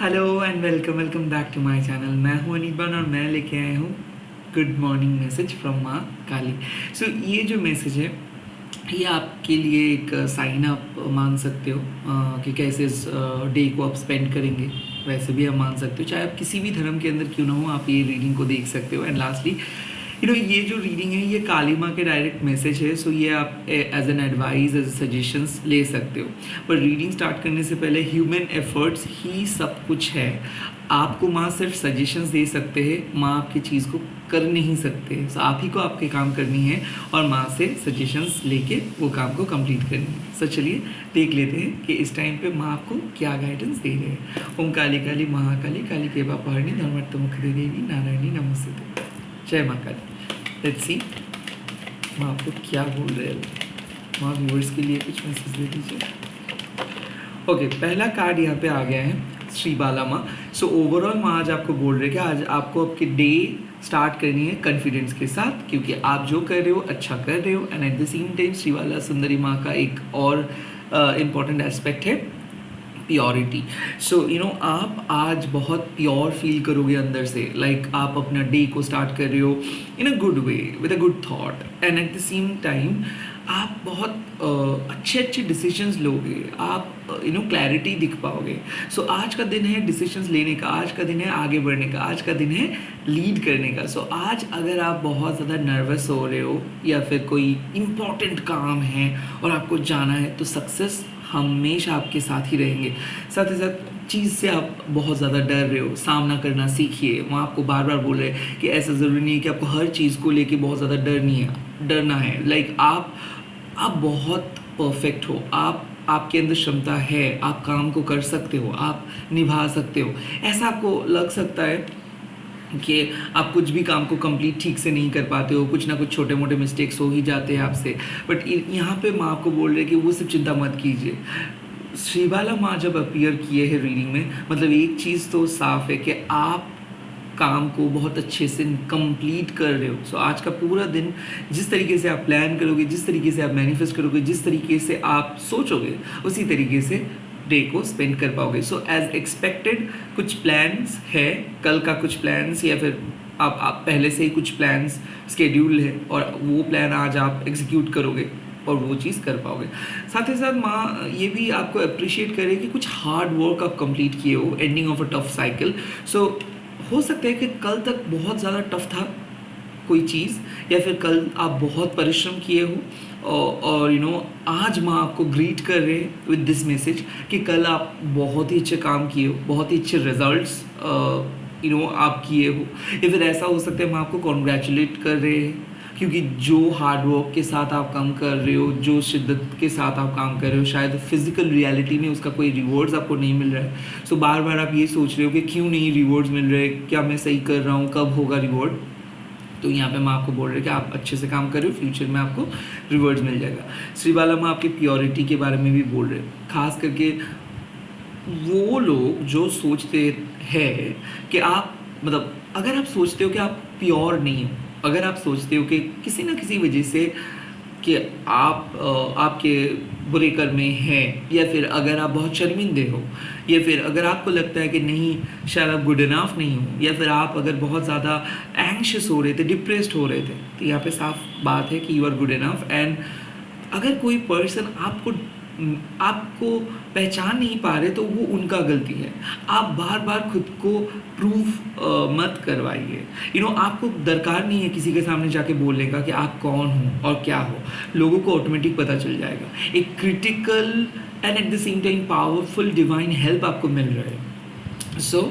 Hello and welcome welcome back to my channel. मैं हूं अनिबन और मैं लेके आया हूं गुड मॉर्निंग मैसेज फ्रॉम माँ काली। सो ये जो मैसेज है ये आपके लिए एक साइन आप मान सकते हो कि कैसे इस डे को आप स्पेंड करेंगे। वैसे भी आप मान सकते हो, चाहे आप किसी भी धर्म के अंदर क्यों ना हो, आप ये रीडिंग को देख सकते हो। एंड लास्टली ये जो रीडिंग है ये काली माँ के डायरेक्ट मैसेज है। सो ये आप as an advice as suggestions ले सकते हो। पर रीडिंग स्टार्ट करने से पहले ह्यूमन एफर्ट्स ही सब कुछ है। आपको माँ सिर्फ सजेशंस दे सकते हैं, माँ आपकी चीज़ को कर नहीं सकते। सो आप ही को आपके काम करनी है और माँ से सजेशंस लेके वो काम को कंप्लीट करनी है। सो चलिए देख लेते हैं कि इस टाइम पे माँ आपको क्या गाइडेंस दे रहे हैं। ओम काली काली महाकाली काली के बापहरणी धर्मर्थ मुखदे देवी नारायणी नमस्ते। जय माँ काली। लेट्स सी माँ आपको क्या बोल रहे हैं। माँ व्यूअर्स के लिए कुछ मैसेज दे दीजिए। ओके, पहला कार्ड यहाँ पे आ गया है श्री बाला माँ। सो ओवरऑल माँ आज आपको बोल रहे हैं कि आज आपको आपकी डे स्टार्ट करनी है कॉन्फिडेंस के साथ, क्योंकि आप जो कर रहे हो अच्छा कर रहे हो। And at the same time Shri Bala Sundari माँ का एक और इम्पॉर्टेंट एस्पेक्ट है प्योरिटी। सो आप आज बहुत प्योर फील करोगे अंदर से। आप अपना डे को स्टार्ट कर रहे हो in a good way with a good thought. And at the same time आप बहुत अच्छे अच्छे डिसीजंस लोगे। आप क्लैरिटी दिख पाओगे। सो आज का दिन है डिसीजंस लेने का, आज का दिन है आगे बढ़ने का, आज का दिन है लीड करने का। सो आज अगर आप बहुत ज़्यादा नर्वस हो रहे हो या फिर कोई इम्पॉर्टेंट काम है और आपको जाना है, तो सक्सेस हमेशा आपके साथ ही रहेंगे। साथ ही साथ चीज़ से आप बहुत ज़्यादा डर रहे हो, सामना करना सीखिए। वहाँ आपको बार बार बोल रहे हैं कि ऐसा ज़रूरी नहीं है कि आपको हर चीज़ को लेके बहुत ज़्यादा डरना है। आप बहुत परफेक्ट हो, आपके अंदर क्षमता है, आप काम को कर सकते हो, आप निभा सकते हो। ऐसा आपको लग सकता है कि आप कुछ भी काम को कंप्लीट ठीक से नहीं कर पाते हो, कुछ ना कुछ छोटे मोटे मिस्टेक्स हो ही जाते हैं आपसे। बट यहाँ पे माँ आपको बोल रहे हैं कि वो सब चिंता मत कीजिए। श्री बाला माँ जब अपीयर किए हैं रीडिंग में, मतलब एक चीज़ तो साफ है कि आप काम को बहुत अच्छे से कंप्लीट कर रहे हो। सो आज का पूरा दिन जिस तरीके से आप प्लान करोगे, जिस तरीके से आप मैनिफेस्ट करोगे, जिस तरीके से आप सोचोगे, उसी तरीके से डे को स्पेंड कर पाओगे। सो एज एक्सपेक्टेड कुछ प्लान्स है, कल का कुछ प्लान्स या फिर आप पहले से ही कुछ प्लान्स स्केड्यूल है और वो प्लान आज आप एग्जीक्यूट करोगे और वो चीज़ कर पाओगे। साथ ही साथ माँ ये भी आपको अप्रिशिएट करे कि कुछ हार्ड वर्क आप कंप्लीट किए हो, ending of a tough cycle. So हो सकता है कि कल तक बहुत ज़्यादा टफ था कोई चीज़, या फिर कल आप बहुत परिश्रम किए हो और आज माँ आपको ग्रीट कर रहे हैं विद दिस मैसेज कि कल आप बहुत ही अच्छे काम किए हो, बहुत ही अच्छे रिजल्ट्स आप किए हो। या फिर ऐसा हो सकता है माँ आपको कॉन्ग्रेचुलेट कर रहे हैं, क्योंकि जो हार्ड वर्क के साथ आप काम कर रहे हो, जो शिद्दत के साथ आप काम कर रहे हो, शायद फिजिकल रियलिटी में उसका कोई रिवॉर्ड्स आपको नहीं मिल रहा है। सो बार बार आप ये सोच रहे हो कि क्यों नहीं रिवॉर्ड्स मिल रहे, क्या मैं सही कर रहा हूँ, कब होगा रिवॉर्ड। तो यहाँ पे मैं आपको बोल रही हूँ कि आप अच्छे से काम कर रहे हो, फ्यूचर में आपको रिवॉर्ड्स मिल जाएगा। श्री बाला माँ आपकी प्योरिटी के बारे में भी बोल रहे हैं, खास करके वो लोग जो सोचते हैं कि आप अगर आप सोचते हो कि आप प्योर नहीं हो, अगर आप सोचते हो कि किसी ना किसी वजह से कि आप आपके बुरे कर्म में हैं, या फिर अगर आप बहुत शर्मिंदे हो, या फिर अगर आपको लगता है कि नहीं शायद आप गुड इनफ नहीं हो, या फिर आप अगर बहुत ज़्यादा एंग्शियस हो रहे थे, डिप्रेस्ड हो रहे थे, तो यहाँ पे साफ बात है कि you are good enough. And अगर कोई पर्सन आपको पहचान नहीं पा रहे तो वो उनका गलती है। आप बार बार खुद को प्रूफ मत करवाइए। आपको दरकार नहीं है किसी के सामने जाके बोलने का कि आप कौन हो और क्या हो। लोगों को ऑटोमेटिक पता चल जाएगा। एक critical and at the same time powerful divine help आपको मिल रहा है। सो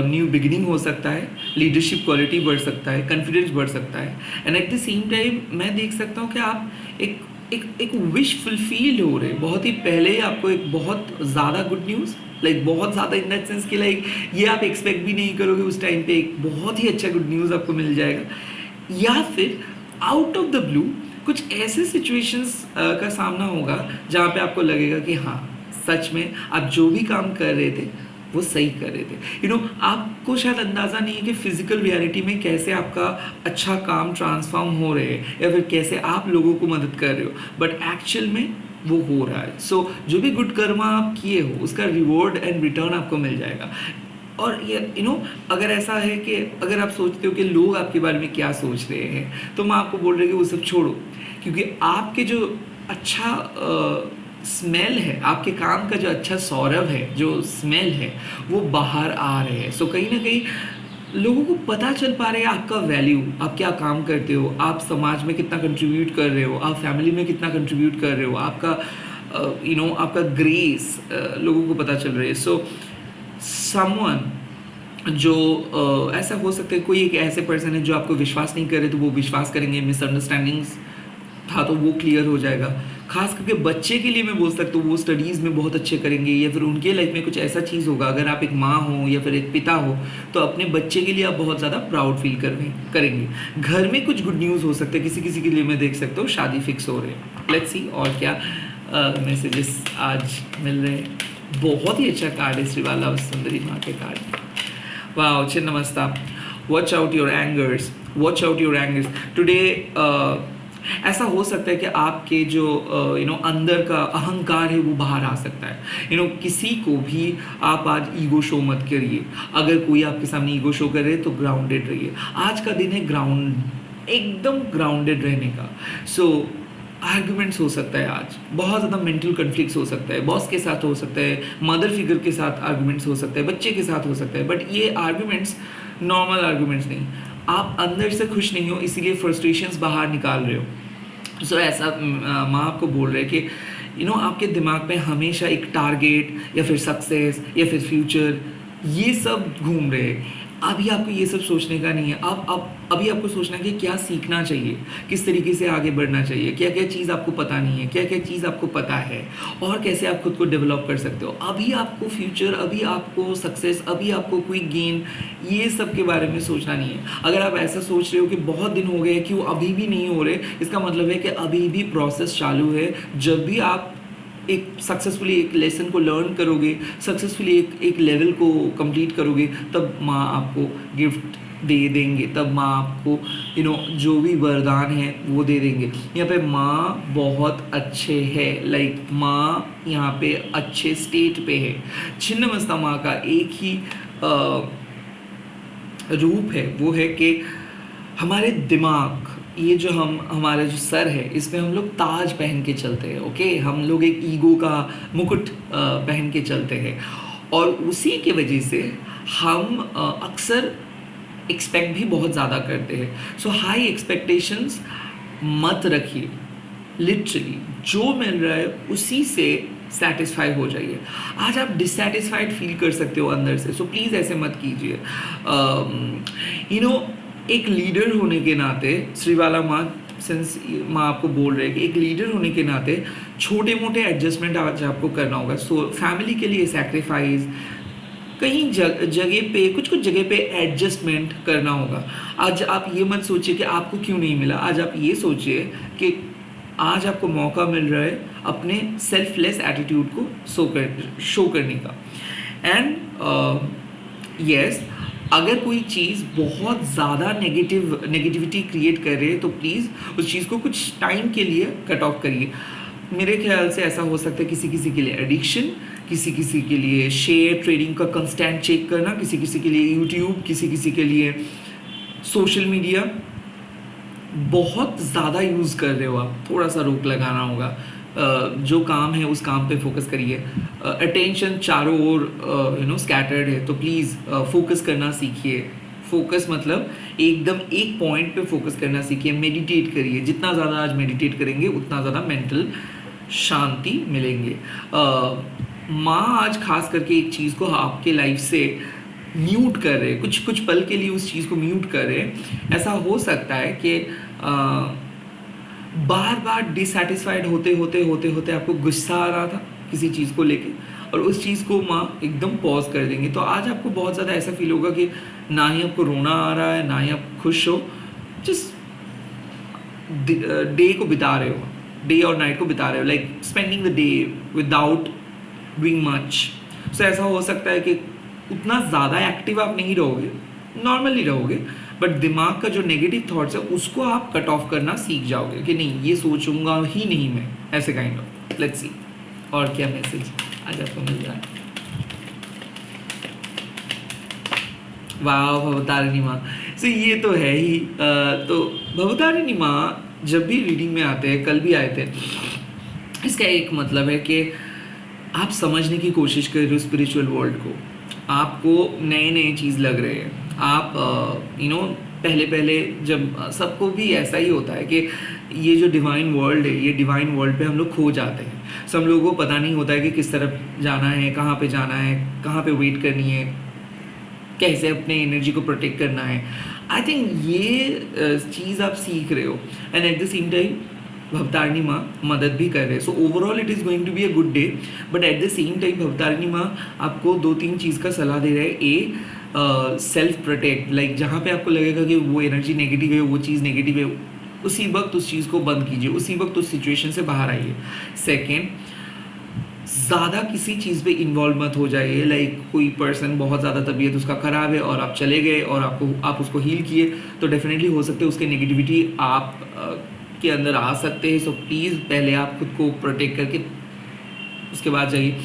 न्यू बिगिनिंग हो सकता है, लीडरशिप क्वालिटी बढ़ सकता है, कॉन्फिडेंस बढ़ सकता है। And at the same time मैं देख सकता हूँ कि आप एक विश फुलफिल हो रहे हैं। बहुत ही पहले आपको एक बहुत ज़्यादा गुड न्यूज़, बहुत ज़्यादा इन दैट सेंस कि ये आप एक्सपेक्ट भी नहीं करोगे उस टाइम पे एक बहुत ही अच्छा गुड न्यूज़ आपको मिल जाएगा। या फिर आउट ऑफ द ब्लू कुछ ऐसे सिचुएशंस का सामना होगा जहाँ पे आपको लगेगा कि हाँ सच में आप जो भी काम कर रहे थे वो सही कर रहे थे। आपको शायद अंदाज़ा नहीं है कि फिजिकल रियलिटी में कैसे आपका अच्छा काम ट्रांसफॉर्म हो रहे हैं, या फिर कैसे आप लोगों को मदद कर रहे हो। बट एक्चुअल में वो हो रहा है। सो जो भी गुड कर्मा आप किए हो उसका रिवॉर्ड एंड रिटर्न आपको मिल जाएगा। और ये अगर ऐसा है कि अगर आप सोचते हो कि लोग आपके बारे में क्या सोच रहे हैं, तो मैं आपको बोल रहा हूँ कि वो सब छोड़ो, क्योंकि आपके जो अच्छा स्मेल है, आपके काम का जो अच्छा सौरभ है, जो स्मेल है, वो बाहर आ रहे हैं। सो कहीं ना कहीं लोगों को पता चल पा रहा है आपका वैल्यू, आप क्या काम करते हो, आप समाज में कितना कंट्रीब्यूट कर रहे हो, आप फैमिली में कितना कंट्रीब्यूट कर रहे हो, आपका आपका ग्रेस लोगों को पता चल रहा है। सो समवन जो ऐसा हो सकता है, कोई एक ऐसे पर्सन है जो आपको विश्वास नहीं कर रहे, तो वो विश्वास करेंगे, मिसअंडरस्टैंडिंग्स था तो वो क्लियर हो जाएगा। खास करके बच्चे के लिए मैं बोल सकता हूँ, वो स्टडीज़ में बहुत अच्छे करेंगे, या फिर उनके लाइफ में कुछ ऐसा चीज़ होगा। अगर आप एक माँ हो या फिर एक पिता हो, तो अपने बच्चे के लिए आप बहुत ज़्यादा प्राउड फील करेंगे। घर में कुछ गुड न्यूज़ हो सकते हैं, किसी किसी के लिए मैं देख सकता हूँ शादी फिक्स हो रहे हैं। लेट्स सी और क्या मैसेजेस आज मिल रहे हैं। बहुत ही अच्छा कार्ड है श्रीवाला सुंदरी माँ के कार्ड। वाह, Chhinnamasta. Watch out your angers, watch out your angers today. ऐसा हो सकता है कि आपके जो अंदर का अहंकार है वो बाहर आ सकता है। किसी को भी आप आज ईगो शो मत करिए। अगर कोई आपके सामने ईगो शो कर रहे हैं तो ग्राउंडेड रहिए। आज का दिन है एकदम ग्राउंडेड रहने का। सो आर्गुमेंट्स हो सकता है आज, बहुत ज़्यादा मेंटल कन्फ्लिक्ट्स हो सकता है, बॉस के साथ हो सकता है, मदर फिगर के साथ आर्गुमेंट्स हो सकता है, बच्चे के साथ हो सकता है। बट ये आर्गुमेंट्स नॉर्मल आर्गुमेंट्स नहीं, आप अंदर से खुश नहीं हो, इसीलिए फ्रस्ट्रेशंस बाहर निकाल रहे हो। सो ऐसा माँ आपको बोल रहे हैं कि आपके दिमाग में हमेशा एक टारगेट या फिर सक्सेस या फिर फ्यूचर ये सब घूम रहे हैं। अभी आपको ये सब सोचने का नहीं है। अभी आपको सोचना है कि क्या सीखना चाहिए, किस तरीके से आगे बढ़ना चाहिए, क्या क्या चीज़ आपको पता नहीं है, क्या क्या चीज़ आपको पता है, और कैसे आप खुद को डेवलप कर सकते हो। अभी आपको फ्यूचर, अभी आपको सक्सेस, अभी आपको कोई गेन, ये सब के बारे में सोचना नहीं है। अगर आप ऐसा सोच रहे हो कि बहुत दिन हो गए कि वो अभी भी नहीं हो रहे, इसका मतलब है कि अभी भी प्रोसेस चालू है। जब भी आप एक सक्सेसफुली एक लेसन को लर्न करोगे, सक्सेसफुली एक लेवल को कंप्लीट करोगे, तब माँ आपको गिफ्ट दे देंगे, तब माँ आपको जो भी वरदान है वो दे देंगे। यहाँ पे माँ बहुत अच्छे है, लाइक माँ यहाँ पे अच्छे स्टेट पे है। छिन्नमस्ता माँ का एक ही रूप है, वो है कि हमारे दिमाग, ये जो हमारा जो सर है, इसमें हम लोग ताज पहन के चलते हैं। ओके, हम लोग एक ईगो का मुकुट पहन के चलते हैं, और उसी की वजह से हम अक्सर एक्सपेक्ट भी बहुत ज़्यादा करते हैं। सो हाई एक्सपेक्टेशंस मत रखिए। लिटरली जो मिल रहा है उसी से सेटिस्फाई हो जाइए। आज आप डिससेटिस्फाइड फील कर सकते हो अंदर से, सो प्लीज़ ऐसे मत कीजिए। एक लीडर होने के नाते, श्रीवाला माँ सिंस माँ आपको बोल रहे हैं कि एक लीडर होने के नाते छोटे मोटे एडजस्टमेंट आज आपको करना होगा। सो फैमिली के लिए सैक्रिफाइस, कहीं जगह पे कुछ जगह पे एडजस्टमेंट करना होगा। आज आप ये मत सोचिए कि आपको क्यों नहीं मिला। आज आप ये सोचिए कि आज आपको मौका मिल रहा है अपने सेल्फलेस एटीट्यूड को शो करने का। एंड यस, अगर कोई चीज़ बहुत ज़्यादा नेगेटिविटी क्रिएट कर रही है, तो प्लीज़ उस चीज़ को कुछ टाइम के लिए कट ऑफ करिए। मेरे ख्याल से ऐसा हो सकता है किसी किसी के लिए एडिक्शन, किसी किसी के लिए शेयर ट्रेडिंग का कंस्टेंट चेक करना, किसी किसी के लिए यूट्यूब, किसी किसी के लिए सोशल मीडिया बहुत ज़्यादा यूज़ कर रहे हो आप, थोड़ा सा रोक लगाना होगा। जो काम है उस काम पे फोकस करिए। अटेंशन चारों ओर स्कैटर्ड है, तो प्लीज़ फोकस करना सीखिए। फोकस मतलब एकदम एक पॉइंट पे फोकस करना सीखिए। मेडिटेट करिए, जितना ज़्यादा आज मेडिटेट करेंगे उतना ज़्यादा मेंटल शांति मिलेंगे। माँ आज खास करके एक चीज़ को आपके लाइफ से म्यूट कर रहे हैं, कुछ पल के लिए उस चीज़ को म्यूट कर रहे हैं। ऐसा हो सकता है कि बार बार डिससेटिस्फाइड होते आपको गुस्सा आ रहा था किसी चीज़ को लेके, और उस चीज़ को माँ एकदम पॉज कर देंगे। तो आज आपको बहुत ज़्यादा ऐसा फील होगा कि ना ही आपको रोना आ रहा है, ना ही आप खुश हो, जस्ट डे को बिता रहे हो, डे और नाइट को बिता रहे हो, like spending the day without doing much. So ऐसा हो सकता है कि उतना ज़्यादा एक्टिव आप नहीं रहोगे, नॉर्मली रहोगे, बट दिमाग का जो नेगेटिव थॉट्स है उसको आप कट ऑफ करना सीख जाओगे कि नहीं, ये सोचूंगा ही नहीं मैं, ऐसे काइंड ऑफ। लेट्स सी और क्या मैसेज आज आपको मिल रहा है। वाह भवतारिणी माँ, सो ये तो है ही। तो भवतारिणी माँ जब भी रीडिंग में आते हैं, कल भी आए थे, इसका एक मतलब है कि आप समझने की कोशिश कर रहे हो स्पिरिचुअल वर्ल्ड को, आपको नए नए चीज़ लग रहे हैं। आप पहले पहले जब सबको भी ऐसा ही होता है कि ये जो डिवाइन वर्ल्ड है, ये डिवाइन वर्ल्ड पे हम लोग खो जाते हैं। सब लोगों को पता नहीं होता है कि किस तरफ जाना है, कहाँ पे जाना है, कहाँ पे वेट करनी है, कैसे अपने एनर्जी को प्रोटेक्ट करना है। आई थिंक ये चीज़ आप सीख रहे हो and at the same time Bhavatarini माँ मदद भी कर रहे हैं। So overall it is going to be a good day, but at the same time Bhavatarini माँ आपको 2-3 चीज़ का सलाह दे रहे हैं। सेल्फ प्रोटेक्ट, लाइक जहाँ पे आपको लगेगा कि वो एनर्जी नेगेटिव है, वो चीज़ नेगेटिव है, उसी वक्त उस चीज़ को बंद कीजिए, उसी वक्त उस सिचुएशन से बाहर आइए। सेकेंड, ज़्यादा किसी चीज़ पे इन्वॉल्व मत हो जाइए। लाइक कोई पर्सन बहुत ज़्यादा तबीयत उसका ख़राब है और आप चले गए और आप उसको हील किए, तो डेफिनेटली हो सकता है उसके नेगेटिविटी आप के अंदर आ सकते हैं। सो प्लीज़ पहले आप खुद को प्रोटेक्ट करके उसके बाद जाइए।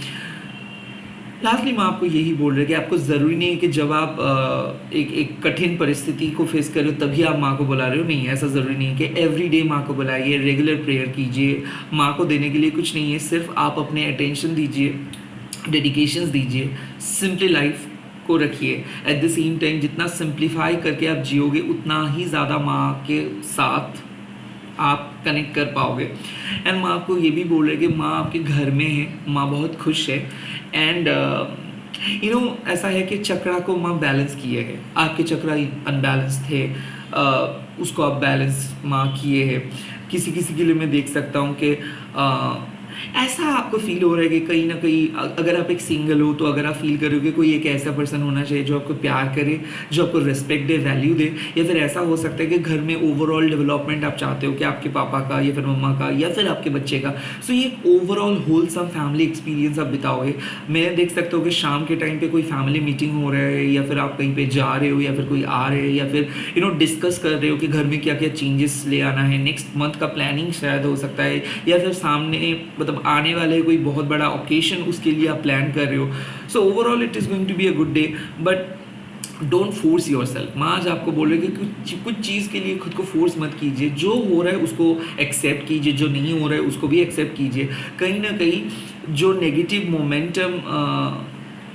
लास्टली मैं आपको यही बोल रहा है कि आपको ज़रूरी नहीं है कि जब आप एक कठिन परिस्थिति को फेस कर रहे हो तभी आप माँ को बुला रहे हो। नहीं, ऐसा ज़रूरी नहीं है कि एवरी डे माँ को बुलाइए, रेगुलर प्रेयर कीजिए। माँ को देने के लिए कुछ नहीं है, सिर्फ आप अपने अटेंशन दीजिए, डेडिकेशंस दीजिए, सिंपली लाइफ को रखिए। एट द सेम टाइम जितना सिंप्लीफाई करके आप जियोगे उतना ही ज़्यादा माँ के साथ आप कनेक्ट कर पाओगे। एंड माँ आपको ये भी बोल रहे कि माँ आपके घर में है, माँ बहुत खुश है। एंड ऐसा है कि चक्रा को माँ बैलेंस किए है। आपके चक्रा अनबैलेंस थे, उसको आप बैलेंस माँ किए हैं। किसी किसी के लिए मैं देख सकता हूँ कि ऐसा आपको फील हो रहा है कि कहीं ना कहीं अगर आप एक सिंगल हो तो अगर आप फील करोगे कोई एक ऐसा पर्सन होना चाहिए जो आपको प्यार करे, जो आपको रिस्पेक्ट दे, वैल्यू दे। या फिर ऐसा हो सकता है कि घर में ओवरऑल डेवलपमेंट आप चाहते हो कि आपके पापा का या फिर मम्मा का या फिर आपके बच्चे का। सो ये ओवरऑल होलसम फैमिली एक्सपीरियंस आप बिताओगे। मैं देख सकता हूँ कि शाम के टाइम पे कोई फैमिली मीटिंग हो रहा है, या फिर आप कहीं पे जा रहे हो, या फिर कोई आ रहे हैं, या फिर डिस्कस कर रहे हो कि घर में क्या क्या चेंजेस ले आना है, नेक्स्ट मंथ का प्लानिंग शायद हो सकता है, या फिर सामने मतलब आने वाले कोई बहुत बड़ा ओकेशन उसके लिए आप प्लान कर रहे हो। So overall it is going to be a good day, but don't force yourself. माँ आज आपको बोल रहे कि कुछ चीज़ के लिए खुद को फोर्स मत कीजिए। जो हो रहा है उसको एक्सेप्ट कीजिए, जो नहीं हो रहा है उसको भी एक्सेप्ट कीजिए। कहीं ना कहीं जो नेगेटिव मोमेंटम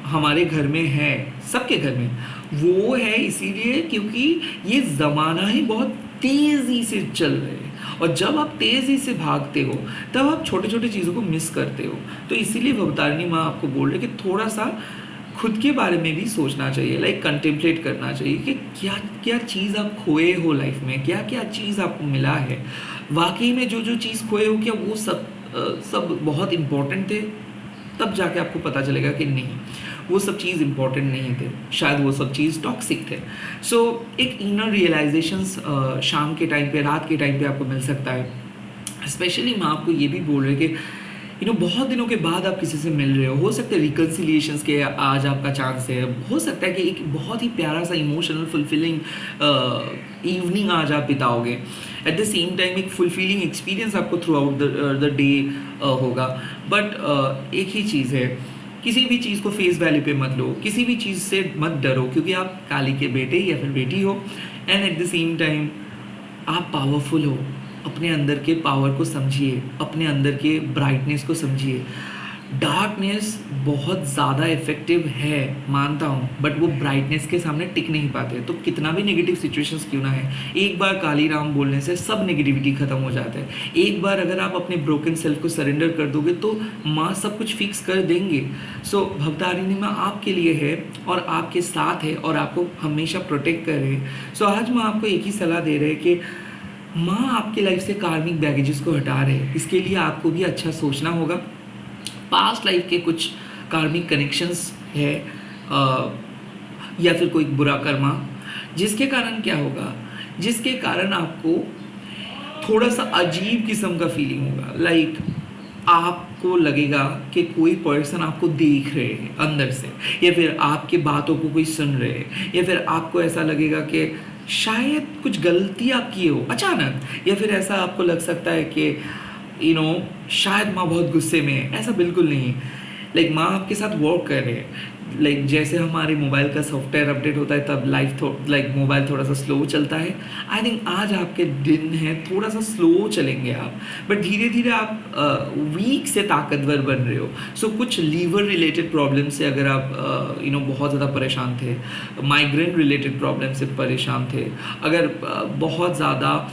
हमारे घर में है, सबके घर में, वो है इसीलिए क्योंकि ये ज़माना ही बहुत तेज़ी से चल रहा है, और जब आप तेज़ी से भागते हो तब आप छोटे छोटे चीज़ों को मिस करते हो। तो इसीलिए भवतारिणी माँ आपको बोल रहे कि थोड़ा सा खुद के बारे में भी सोचना चाहिए, लाइक कंटेम्पलेट करना चाहिए कि क्या क्या चीज़ आप खोए हो लाइफ में, क्या क्या चीज़ आपको मिला है। वाकई में जो जो चीज़ खोए हो, क्या वो सब बहुत इम्पोर्टेंट थे? तब जाके आपको पता चलेगा कि नहीं, वो सब चीज़ इम्पॉर्टेंट नहीं थे, शायद वो सब चीज़ टॉक्सिक थे। सो एक इनर रियलाइजेशंस शाम के टाइम पे, रात के टाइम पे आपको मिल सकता है। स्पेशली मैं आपको ये भी बोल रही कि बहुत दिनों के बाद आप किसी से मिल रहे हो सकता है रिकन्सिलिएशंस के आज आपका चांस है। हो सकता है कि एक बहुत ही प्यारा सा इमोशनल फुलफिलिंग इवनिंग आज आप बिताओगे। एट द सेम टाइम एक फुलफिलिंग एक्सपीरियंस आपको थ्रू आउट द डे होगा। बट एक ही चीज़ है, किसी भी चीज़ को फेस वैल्यू पे मत लो, किसी भी चीज़ से मत डरो, क्योंकि आप काली के बेटे या फिर बेटी हो। And at the same time आप पावरफुल हो। अपने अंदर के पावर को समझिए, अपने अंदर के ब्राइटनेस को समझिए। डार्कनेस बहुत ज़्यादा इफेक्टिव है, मानता हूँ, बट वो ब्राइटनेस के सामने टिक नहीं पाते। तो कितना भी नेगेटिव सिचुएशंस क्यों ना है, एक बार काली राम बोलने से सब नेगेटिविटी खत्म हो जाता है। एक बार अगर आप अपने ब्रोकन सेल्फ को सरेंडर कर दोगे तो माँ सब कुछ फिक्स कर देंगे। सो भवतारिणी माँ आपके लिए है और आपके साथ है और आपको हमेशा प्रोटेक्ट कर रहे हैं। सो आज मैं आपको एक ही सलाह दे रहे हैं कि माँ आपके लाइफ से कार्मिक बैगेजेस को हटा रहे हैं। इसके लिए आपको भी अच्छा सोचना होगा। पास्ट लाइफ के कुछ कार्मिक कनेक्शंस है या फिर कोई बुरा कर्मा, जिसके कारण क्या होगा, जिसके कारण आपको थोड़ा सा अजीब किस्म का फीलिंग होगा। लाइक आपको लगेगा कि कोई पर्सन आपको देख रहे हैं अंदर से, या फिर आपके बातों को कोई सुन रहे हैं, या फिर आपको ऐसा लगेगा कि शायद कुछ गलती आप किए हो अचानक, या फिर ऐसा आपको लग सकता है कि शायद माँ बहुत गुस्से में है, ऐसा बिल्कुल नहीं है। लाइक माँ आपके साथ वर्क कर रहे हैं। लाइक जैसे हमारे मोबाइल का सॉफ्टवेयर अपडेट होता है तब मोबाइल थोड़ा सा स्लो चलता है। आई थिंक आज आपके दिन है थोड़ा सा स्लो चलेंगे आप, बट धीरे धीरे आप वीक से ताकतवर बन रहे हो। सो कुछ लीवर रिलेटेड प्रॉब्लम से अगर आप बहुत ज़्यादा परेशान थे, माइग्रेन रिलेटेड प्रॉब्लम से परेशान थे, अगर बहुत ज़्यादा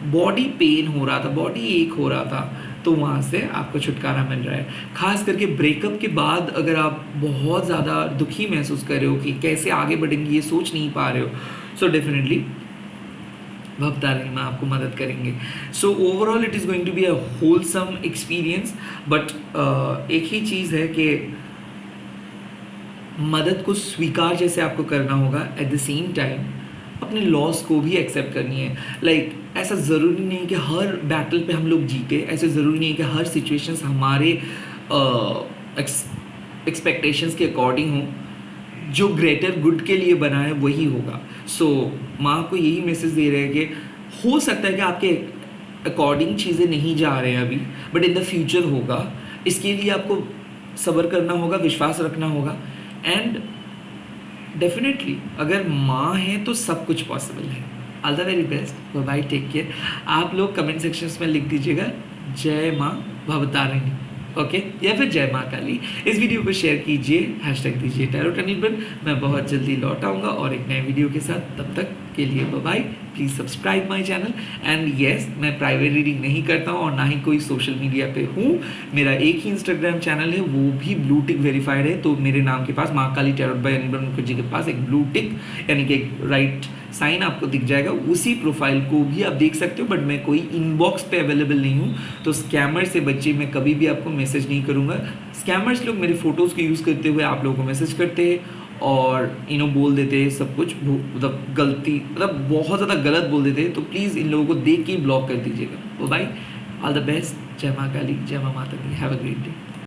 बॉडी पेन हो रहा था, बॉडी एक हो रहा था, तो वहाँ से आपको छुटकारा मिल रहा है। खास करके ब्रेकअप के बाद अगर आप बहुत ज़्यादा दुखी महसूस कर रहे हो कि कैसे आगे बढ़ेंगे ये सोच नहीं पा रहे हो, सो डेफिनेटली भवतारिणी माँ आपको मदद करेंगे। So overall it is going to be a wholesome experience. But एक ही चीज़ है कि मदद को स्वीकार जैसे आपको करना होगा, एट द सेम टाइम अपने लॉस को भी एक्सेप्ट करनी है। लाइक ऐसा ज़रूरी नहीं है कि हर बैटल पे हम लोग जीते, ऐसे ज़रूरी नहीं है कि हर सिचुएशंस हमारे एक्सपेक्टेशंस के अकॉर्डिंग हो। जो ग्रेटर गुड के लिए बना है वही होगा। सो माँ को यही मैसेज दे रहे हैं कि हो सकता है कि आपके अकॉर्डिंग चीज़ें नहीं जा रहे हैं अभी, बट इन द फ्यूचर होगा। इसके लिए आपको सब्र करना होगा, विश्वास रखना होगा, एंड डेफिनेटली अगर माँ है तो सब कुछ पॉसिबल है। All the very best, bye, take care. आप लोग कमेंट सेक्शंस में लिख दीजिएगा जय माँ भवतारिणी, ओके, या फिर जय माँ काली। इस वीडियो को शेयर कीजिए, हैशटैग दीजिए टैरोट अनिर्बन। मैं बहुत जल्दी लौट आऊँगा और एक नए वीडियो के साथ। तब तक के लिए bye. Please subscribe my channel. And yes, मैं प्राइवेट रीडिंग नहीं करता हूँ और ना ही कोई सोशल मीडिया पे हूँ। मेरा एक ही इंस्टाग्राम चैनल है, वो भी ब्लू टिक वेरीफाइड है। तो मेरे नाम के पास माँ काली टैरोट बाय अनिर्बन मुखर्जी के पास एक ब्लू टिक यानी कि एक राइट साइन आपको दिख जाएगा। उसी प्रोफाइल को भी आप देख सकते हो, बट मैं कोई इनबॉक्स पे अवेलेबल नहीं हूँ। तो स्कैमर से बच्चे, मैं कभी भी आपको मैसेज नहीं करूँगा। स्कैमर्स लोग मेरे फोटोज़ को यूज़ करते हुए आप लोगों को मैसेज करते हैं और बोल देते हैं सब कुछ, मतलब गलती, मतलब बहुत ज़्यादा गलत बोल देते हैं। तो प्लीज़ इन लोगों को देख के ही ब्लॉक कर दीजिएगा। Bye, all the best. जय माँ काली, जय माँ माता दी। Have a great day.